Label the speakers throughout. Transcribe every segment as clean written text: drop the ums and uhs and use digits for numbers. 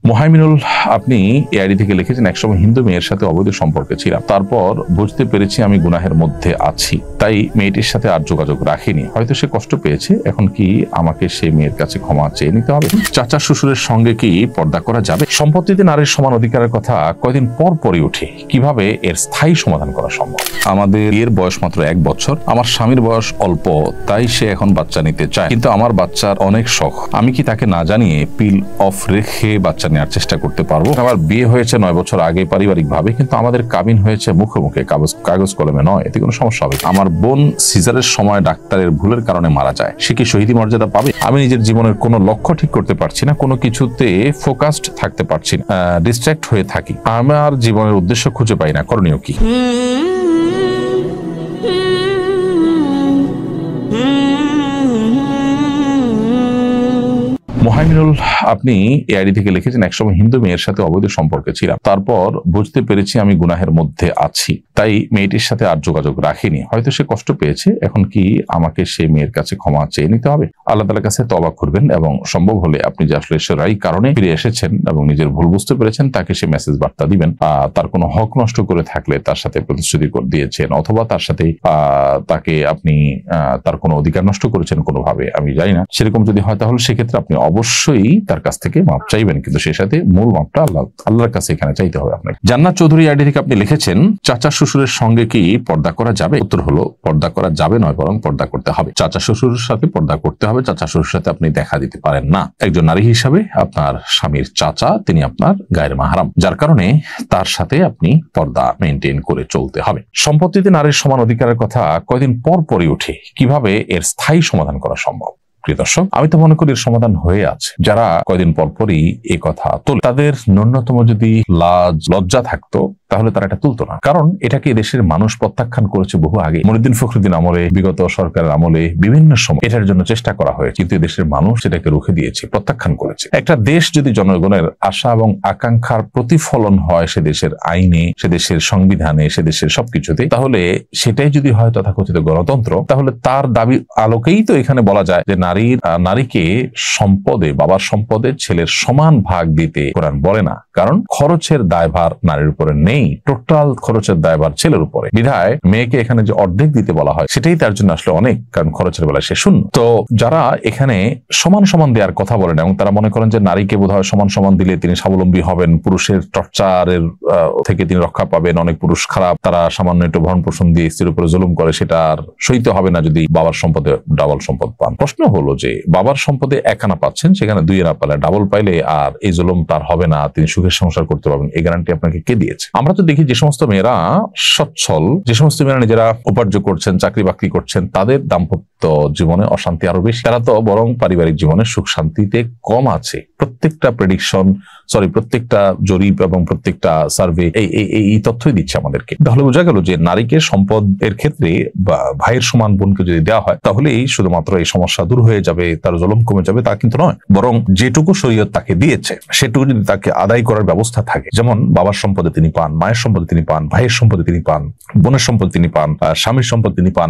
Speaker 1: মোহাইমিনুল, আপনি এই আইডি থেকে লিখেছেন, একসময় হিন্দু মেয়ের সাথে অবৈধ সম্পর্কে ছিলাম, তারপর বুঝতে পেরেছি আমি গুনাহের মধ্যে আছি, তাই মেয়েটির সাথে আর যোগাযোগ রাখিনি। হয়তো সে কষ্ট পেয়েছে, এখন কি আমাকে সেই মেয়ের কাছে ক্ষমা চেয়ে নিতে হবে? চাচা শ্বশুরের সঙ্গে কি পর্দা করা যাবে? সম্পত্তিতে নারীর সমান অধিকারের কথা কয়দিন পর পরই উঠে, কিভাবে এর স্থায়ী সমাধান করা সম্ভব? আমাদের এর বয়স মাত্র 1 বছর, আমার স্বামীর বয়স অল্প, তাই সে এখন বাচ্চা নিতে চায়, কিন্তু আমার বাচ্চার অনেক শখ। আমি কি তাকে না জানিয়ে পিল অফ রেখে বাচ্চা নেওয়ার চেষ্টা করতে পারবো? আমার বিয়ে হয়েছে 9 বছর আগে পারিবারিক ভাবে, কিন্তু আমাদের কাবিন হয়েছে মুখে মুখে, কাগজ কলমে নয়। এতে কোনো সমস্যা হবে? আমার বোন সিজারের সময় ডাক্তারের ভুলের কারণে মারা যায়, সে কি শহীদ মর্যাদা পাবে? আমি নিজের জীবনের কোনো লক্ষ্য ঠিক করতে পারছি না, কোনো কিছুতে ফোকাসড থাকতে পারছি না, ডিস্ট্রাক্ট হয়ে থাকি, আমার জীবনের উদ্দেশ্য খুঁজে পাই না, করণীয় কি? মোহাইমিনুল, আপনি এই আইডি থেকে লিখেছেন, একসময় হিন্দু মেয়ের সাথে অবৈধ সম্পর্কে ছিলাম, তারপর বুঝতে পেরেছি আমি গুনাহের মধ্যে আছি, তাই মেয়েটির সাথে আর যোগাযোগ রাখিনি। হয়তো সে কষ্ট পেয়েছে, এখন কি আমাকে সেই মেয়ের কাছে ক্ষমা চেয়ে নিতে হবে? আল্লাহ তাআলার কাছে তওবা করবেন এবং সম্ভব হলে আপনি যে আসলে সেরাই কারণে ফিরে এসেছেন এবং নিজের ভুল বুঝতে পেরেছেন, তাকে সে মেসেজ বার্তা দিবেন। তার কোনো হক নষ্ট করে থাকলে তার সাথে প্রতিশ্রুতি দিয়েছেন, অথবা তার সাথে তাকে আপনি তার কোনো অধিকার নষ্ট করেছেন কোনোভাবে, আমি জানি না, সেরকম যদি হয় তাহলে সেক্ষেত্রে আপনি অবশ্যই তার কাছ থেকে মাপ চাইবেন, কিন্তু সেই সাথে মূল মাপটা আল্লাহর কাছে এখানে চাইতে হবে আপনাকে। জান্নাত চৌধুরী আইডি থেকে আপনি লিখেছেন, চাচা শ্বশুরের সঙ্গে কি পর্দা করা যাবে? উত্তর হলো, পর্দা করা যাবে নয়, বরং পর্দা করতে হবে। চাচা শ্বশুরের সাথে পর্দা করতে হবে। চাচা শ্বশুরের সাথে আপনি দেখা দিতে পারেন না। একজন নারী হিসাবে আপনার স্বামীর চাচা, তিনি আপনার গায়ের মাহরাম, যার কারণে তার সাথে আপনি পর্দা মেনটেন করে চলতে হবে। সম্পত্তিতে নারীর সমান অধিকারের কথা কয়দিন পর পরই উঠে, কিভাবে এর স্থায়ী সমাধান করা সম্ভব? প্রিয় দর্শক, আমি তো মনে করি এর সমাধান হয়ে আছে। যারা কয়দিন পর পরই এই কথা তোলে, তাদের ন্যূনতম যদি লজ্জা থাকতো তাহলে তারা এটা তুলতো না, কারণ এটাকে দেশের মানুষ প্রত্যাখ্যান করেছে বহু আগে। মনিউদ্দিন ফখরুদ্দিন আমলে, বিগত সরকারের আমলে বিভিন্ন সময় এটার জন্য চেষ্টা করা হয়েছে, কিন্তু দেশের মানুষ সেটাকে রুখে দিয়েছে, প্রত্যাখ্যান করেছে। একটা দেশ যদি জনগণের আশা এবং আকাঙ্ক্ষার প্রতিফলন হয় সে দেশের আইনে, সে দেশের সংবিধানে, সে দেশের সবকিছুতে, তাহলে সেটাই যদি হয় তথাকথিত গণতন্ত্র, তাহলে তার দাবি আলোকেই তো এখানে বলা যায় যে নারীকে সম্পদে, বাবার সম্পদে ছেলের সমান ভাগ দিতে কোরআন বলে না, কারণ খরচের দায়ভার নারীর উপরে নেই, টোটাল খরচের দায়ভার ছেলের উপরে। বিধায় মেয়েকে এখানে যে অর্ধেক দিতে বলা হয় সেটাই তার জন্য আসলে অনেক, কারণ খরচের বেলায় সে শূন্য। তো যারা এখানে সমান সমান দেওয়ার কথা বলেন এবং তারা মনে করেন যে নারীকে বোধহয় সমান সমান দিলে তিনি স্বাবলম্বী হবেন, পুরুষের টর্চারের থেকে তিনি রক্ষা পাবেন, অনেক পুরুষ খারাপ, তারা সামান্য একটু ভরণ পোষণ দিয়ে স্ত্রীর উপরে জুলুম করে, সেটা আর সইতে হবে না যদি বাবার সম্পদে ডাবল সম্পদ পান। প্রশ্ন হলো যে বাবার সম্পদে 1 আনা পাচ্ছেন, সেখানে 2 আনা পালে, ডাবল পাইলে আর এই জুলুম তার হবে না, তিনি সুখের সংসার করতে পারবেন, এই গ্যারান্টি আপনাকে কে দিয়েছে? আমরা তো দেখি যে সমস্ত মেয়েরা সচ্ছল, যে সমস্ত মেয়েরা নিজেরা উপার্জন করছেন, চাকরি বাকরি করছেন, তাদের দাম্পত্য জীবনে অশান্তি আরো বেশি, তারা তো বরং পারিবারিক জীবনে সুখ শান্তিতে কম আছে। প্রত্যেকটা জরিপ এবং প্রত্যেকটা সার্ভে এই তথ্যই দিচ্ছে আমাদেরকে। তাহলে বোঝা গেল যে নারীকে সম্পদের ক্ষেত্রে ভাইয়ের সমান বোনকে যদি দেওয়া হয় তাহলেই শুধুমাত্র এই সমস্যা দূর হয়ে যাবে, তার জুলুম কমে যাবে, তা কিন্তু নয়। বরং যেটুকু শরীয়ত তাকে দিয়েছে সেটুকু যদি তাকে আদায় করার ব্যবস্থা থাকে, যেমন বাবার সম্পদে তিনি পান, মায়ের সম্পদে তিনি পান, ভাইয়ের সম্পদে তিনি পান, বোনের সম্পদে তিনি পান, স্বামীর সম্পদ তিনি পান,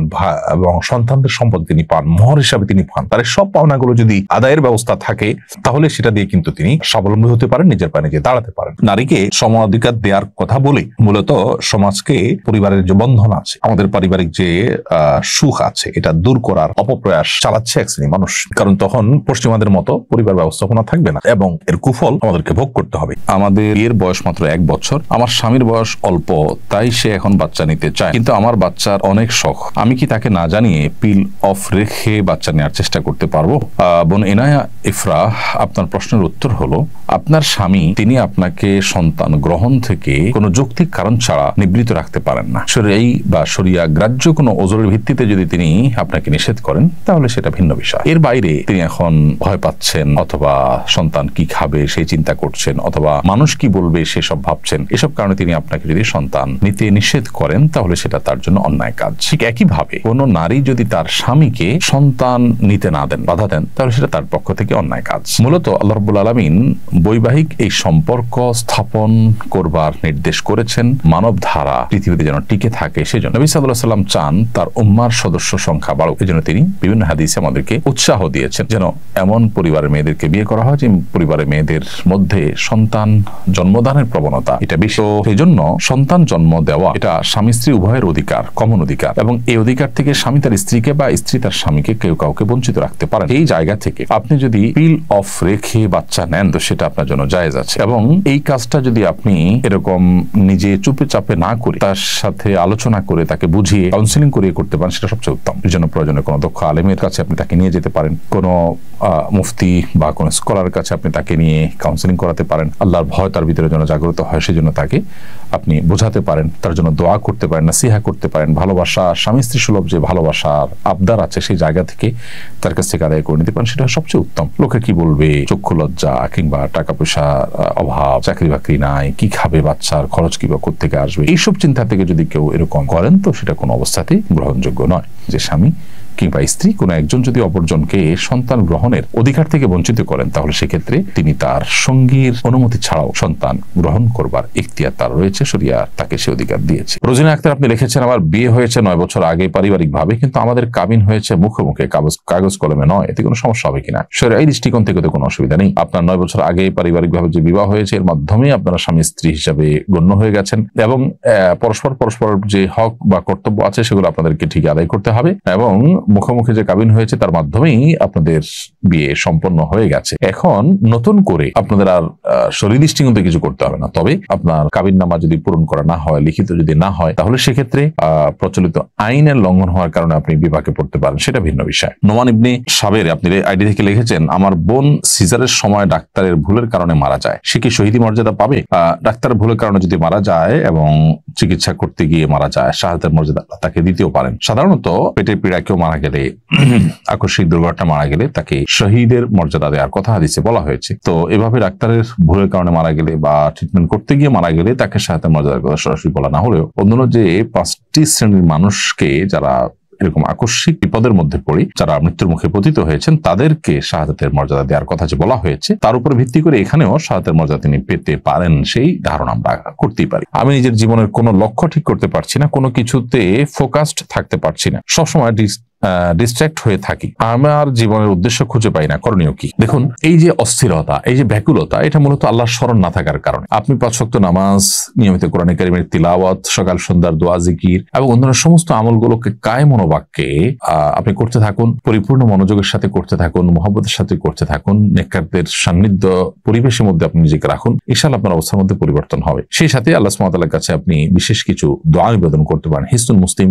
Speaker 1: এবং সন্তানদের সম্পদ তিনি পান, মোহর হিসাবে তিনি পান, তার সব পাওনাগুলো যদি আদায়ের ব্যবস্থা থাকে তাহলে সেটা দিয়ে কিন্তু তিনি স্বাবলম্বী হতে পারেন, নিজের পায়ে নিজে দাঁড়াতে পারেন। নারীকে সম অধিকার দেওয়ার কথা বলে মূলত সমাজকে, পরিবারের যে বন্ধন আছে, আমাদের পারিবারিক যে সুখ আছে, এটা দূর করার অপপ্রয়াস চালাচ্ছে এক শ্রেণী মানুষ। কারণ তখন পশ্চিমাদের মতো পরিবার ব্যবস্থাপনা থাকবে না এবং এর কুফল আমাদেরকে ভোগ করতে হবে। আমাদের এর বয়স মাত্র 1 বছর, আমার স্বামীর বয়স অল্প, তাই সে এখন বাচ্চা নিতে চায়, কিন্তু আমার বাচ্চার অনেক শখ। আমি কি তাকে না জানিয়ে পিল অফ রেখে বাচ্চা নেওয়ার চেষ্টা করতে পারবো? বোন এনায়া ইফরা, আপনার প্রশ্নের উত্তর হলো, আপনার স্বামী তিনি আপনাকে সন্তান গ্রহণ থেকে কোনো যৌক্তিক কারণ ছাড়া নিবৃত্ত রাখতে পারেন না। শরীয়ী বা শরিয়া গ্রাহ্য কোনো ওজোরের ভিত্তিতে যদি তিনি আপনাকে নিষেধ করেন তাহলে সেটা ভিন্ন বিষয়। এর বাইরে তিনি এখন ভয় পাচ্ছেন, অথবা সন্তান কি খাবে সেই চিন্তা করছেন, অথবা মানুষ কি বলবে সেসব ভাবছেন, এসব কারণে তিনি তিনি আপনাকে যদি সন্তান নিতে নিষেধ করেন তাহলে সেটা তার জন্য অন্যায় কাজ। ঠিক একইভাবে কোন নারী যদি তার স্বামীকে সন্তান নিতে না দেন, বাধা দেন, তাহলে সেটা তার পক্ষ থেকে অন্যায় কাজ। মূলত আল্লাহ রাব্বুল আলামিন বৈবাহিক এই সম্পর্ক স্থাপন করবার নির্দেশ করেছেন মানব ধারা পৃথিবীতে যেন টিকে থাকে সেজন্য। নবী সাল্লাল্লাহু আলাইহি ওয়াসাল্লাম চান তার উম্মার সদস্য সংখ্যা বাড়ুক, এজন্য তিনি বিভিন্ন হাদিসে আমাদেরকে উৎসাহ দিয়েছেন যেন এমন পরিবারের মেয়েদেরকে বিয়ে করা হয় যে পরিবারের মেয়েদের মধ্যে সন্তান জন্মদানের প্রবণতা এটা বেশি। সেই জন্য সন্তান জন্ম দেওয়া এটা স্বামী স্ত্রী উভয়ের অধিকার, কমন অধিকার, এবং এই অধিকার থেকে স্বামী তার স্ত্রীকে বা স্ত্রী তার স্বামীকে কেউ কাউকে বঞ্চিত রাখতে পারেন। এই জায়গা থেকে আপনি যদি পিল অফ রেখে বাচ্চা নেন তো সেটা আপনার জন্য জায়েজ আছে, এবং এই কাজটা যদি আপনি এরকম নিজে চুপে চাপে না করে তার সাথে আলোচনা করে তাকে বুঝিয়ে কাউন্সিলিং করিয়ে করতে পারেন সেটা সবচেয়ে উত্তম। এর জন্য প্রয়োজনে কোনো দক্ষ আলেমের কাছে আপনি তাকে নিয়ে যেতে পারেন, কোনো মুফতি বা কোনো স্কলারের কাছে আপনি তাকে নিয়ে কাউন্সিলিং করাতে পারেন। আল্লাহর ভয় তার ভিতরে যেন জাগ্রত হয় সেজন্য তাকে আপনি বোঝাতে পারেন, তার জন্য দোয়া করতে পারেন, নাসিহা করতে পারেন। ভালোবাসা, স্বামী স্ত্রী সুলভ যে ভালোবাসার আবদার আছে সেই জায়গা থেকে তার কাছ থেকে আদায় করে নিতে পারেন, সেটা সবচেয়ে উত্তম। লোকে কি বলবে, চক্ষু লজ্জা কিংবা টাকা পয়সা অভাব, চাকরি বাকরি নাই, কি খাবে, বাচ্চার খরচ কিংবা কোত্থেকে আসবে, এইসব চিন্তা থেকে যদি কেউ এরকম করেন তো সেটা কোনো অবস্থাতেই গ্রহণযোগ্য নয়। যে স্বামী কিংবা স্ত্রী কোনো একজন যদি অপরজনকে সন্তান গ্রহণের অধিকার থেকে বঞ্চিত করেন তাহলে সেক্ষেত্রে তিনি তার সঙ্গীর অনুমতি ছাড়াও সন্তান গ্রহণ করবার ইখতিয়ার তার রয়েছে, শরিয়া তাকে সে অধিকার দিয়েছে। রোজিনা আক্তার আপনি লিখেছেন, আমার বিয়ে হয়েছে 9 বছর আগে পারিবারিক ভাবে, কিন্তু আমাদের কাবিন হয়েছে মুখে মুখে, কাগজ কলমে নয়, এতে কোনো সমস্যা হবে কিনা? শরিয়ার দৃষ্টিকোণ থেকে তো কোনো অসুবিধা নেই। আপনার 9 বছর আগে পারিবারিক ভাবে যে বিবাহ হয়েছে এর মাধ্যমে আপনারা স্বামী স্ত্রী হিসাবে গণ্য হয়ে গেছেন, এবং পরস্পর যে হক বা কর্তব্য আছে সেগুলো আপনাদেরকে ঠিক আদায় করতে হবে, এবং মুখোমুখি যে কাবিন হয়েছে তার মাধ্যমেই আপনাদের বিয়ে সম্পন্ন হয়ে গেছে। এখন নতুন করে আপনাদের আর শরীর দৃষ্টিকোণে কিছু করতে হবে না। তবে আপনার কাবিন নামা যদি পূরণ করা না হয়, লিখিত যদি না হয়, তাহলে সেক্ষেত্রে প্রচলিত আইনের লঙ্ঘন হওয়ার কারণে আপনি বিপাকে পড়তে পারেন, সেটা ভিন্ন বিষয়। নোমান ইবনে সাবের আপনি আইডি থেকে লিখেছেন, আমার বোন সিজারের সময় ডাক্তারের ভুলের কারণে মারা যায়, সে কি শহীদি মর্যাদা পাবে? ডাক্তারের ভুলের কারণে যদি মারা যায় এবং চিকিৎসা করতে গিয়ে মারা যায়, শাহাদাতের মর্যাদা তাকে দিতেও পারেন। সাধারণত পেটের পীড়া কেউ মারা গেলে, আকস্মিক দুর্ঘটনা মারা গেলে তাকে শহীদের মর্যাদা দেওয়ার কথা হাদিসে বলা হয়েছে। তো এভাবে ডাক্তারের ভুলের কারণে মারা গেলে বা ট্রিটমেন্ট করতে গিয়ে মারা গেলে তাকে শাহাদাতের মর্যাদার কথা সরাসরি বলা না হলেও অন্যান্য যে 5টি শ্রেণীর মানুষকে যারা এরকম আকস্মিক বিপদের মধ্যে পড়ে যারা মৃত্যুর মুখে পতিত হয়েছেন তাদেরকে শাহাদাতের মর্যাদা দেওয়ার কথা যে বলা হয়েছে তার উপর ভিত্তি করে এখানেও শাহাদাতের মর্যাদা তিনি পেতে পারেন, সেই ধারণা আমরা করতেই পারি। আমি নিজের জীবনের কোনো লক্ষ্য ঠিক করতে পারছি না, কোনো কিছুতে ফোকাসড থাকতে পারছি না, সবসময় ডিস্ট্রাক্ট হয়ে থাকি, আমার জীবনের উদ্দেশ্য খুঁজে পাই না, করণীয় কি? দেখুন, এই যে অস্থিরতা, এই যে ব্যাকুলতা, এটা মূলত আল্লাহর স্মরণ না থাকার কারণে। আপনি 5 ওয়াক্ত নামাজ, নিয়মিত কোরআন কারীমের তিলাওয়াত, সকাল সন্ধ্যার দোয়া জিকির এবং অন্যান্য সমস্ত আমলগুলোকে কায়ে মনোবাক্যে আপনি করতে থাকুন, পরিপূর্ণ মনোযোগের সাথে করতে থাকুন, মহব্বতের সাথে করতে থাকুন, নেককারদের সান্নিধ্য পরিবেশের মধ্যে আপনি নিজেকে রাখুন, ইনশাআল্লাহ আপনার অবস্থার মধ্যে পরিবর্তন হবে। সেই সাথে আল্লাহ সুবহানাহু ওয়া তাআলার কাছে আপনি বিশেষ কিছু দোয়া নিবেদন করতে পারেন। হিসনুল মুসলিম,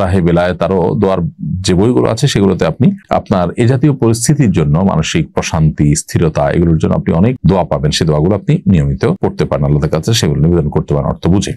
Speaker 1: রাহে বেলায়েত, আরো দোয়ার যে বইগুলো আছে সেগুলোতে আপনি আপনার এ জাতীয় পরিস্থিতির জন্য, মানসিক প্রশান্তি, স্থিরতা, এগুলোর জন্য আপনি অনেক দোয়া পাবেন। সেই দোয়াগুলো আপনি নিয়মিত পড়তে পারেন, আল্লাহর কাছে সেগুলো নিবেদন করতে পারেন অর্থ বুঝে।